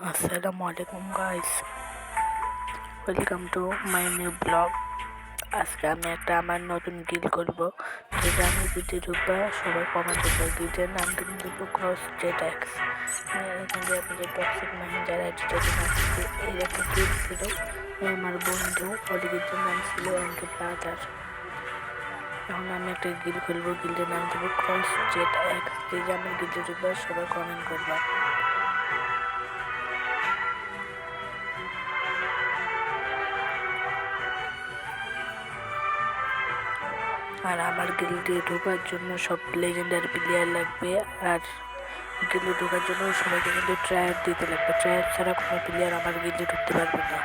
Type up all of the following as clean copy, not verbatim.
Assalamu alaikum guys, welcome to my new blog. আজকে আমি আমার নতুন গিল করবো, যেটা আমি যদি ঢুকবা সবাই কমেন্ট করবো। গিলের নাম কিন্তু দেবো ক্রস জেড এক্স। এখান থেকে আপনাদের টক্সিক মাহিন যারা এর একটা গিল ছিল, আমার বন্ধু ওর গিলের নাম ছিল অ্যান্ড ব্রাদার। এখন আমি একটা গিল খুলবো, গিলের নাম দেবো ক্রস জেড এক্স। যে আমার গিলে ঢুকবা সবাই কমেন্ট করবা। আর আমার গিল্ডে ঢোকার জন্য সব লেজেন্ডারি প্লেয়ার লাগবে, আর গিল্ডে ঢোকার জন্য সবাইকে কিন্তু ট্রায়াল দিতে লাগবে। ট্রায়াল ছাড়া কোনো প্লেয়ার আমার গিল্ডে ঢুকতে পারবে না।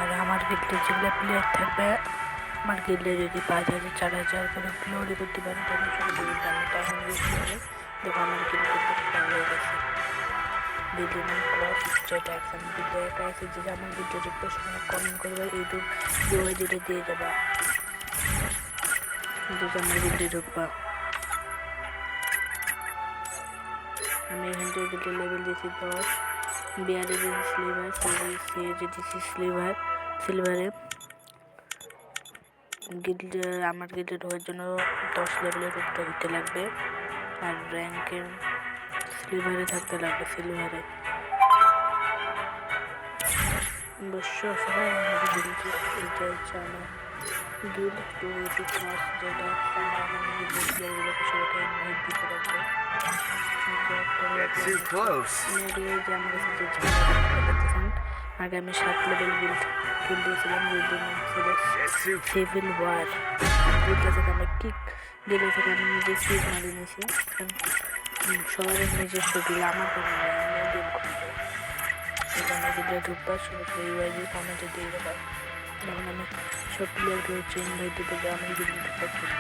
আর আমার গিল্ডে যেগুলো প্লেয়ার থাকবে, আমার গিল্ডে যদি 5,000 4,000 করে গ্লোরি করতে পারে তখন শুধু আমি তখন দেখো আমার গিল্ডে হয়ে গেছে। গিল্ডের নাম ক্রস জেড এক্স। আমি গিল্ডে একটা আছে, যে আমার গিল্ডে ঢুকবে সময় কমেন্ট করবে, ইউটিউব ইউআইডিটা দিয়ে যাবা, যে আমার গিল্ডে ঢুকবা। আমি এখান থেকে গিল্ডের লেভেল দিয়েছি 10, বিয়ারে দিয়েছি সিলভার, সিএজে দিয়েছি সিলভারে। গিল্ডে আমার গিল্ডে ঢোকার জন্য 10 লেভেলের উপরে হতে লাগবে, আর র্যাঙ্কে সিলভারে থাকতে লাগবে। সিলভারে অবশ্য সবাই আমাদের গিল্ডে এটা হচ্ছে আমার গিল্ড টু এটি ক্লাস, যেটা আমার গিল্ডগুলোকে সবাইকে ইনভাইট দিতে লাগবে। আগে আমি 7 লেভেল গিল্ড দিয়েছিলাম, গিল্ডের নাম ছিল সিভিল ওয়ার। গিল্ডটা থেকে আমি গিল্ডে থেকে আমি নিজে সিভ মারি নিয়েছি, সবার নিজস্ব গিল আমার কোনো গিল করবো। এখানে গিল্ডে ঢুকবা সবাইকে ইউআইডি কমেন্টে দিয়ে দেবো। তখন আমি সব প্লেয়ারকে হচ্ছে ইনভাইট দিতে দেবো আমার গিল্ডে ঢুকার জন্য।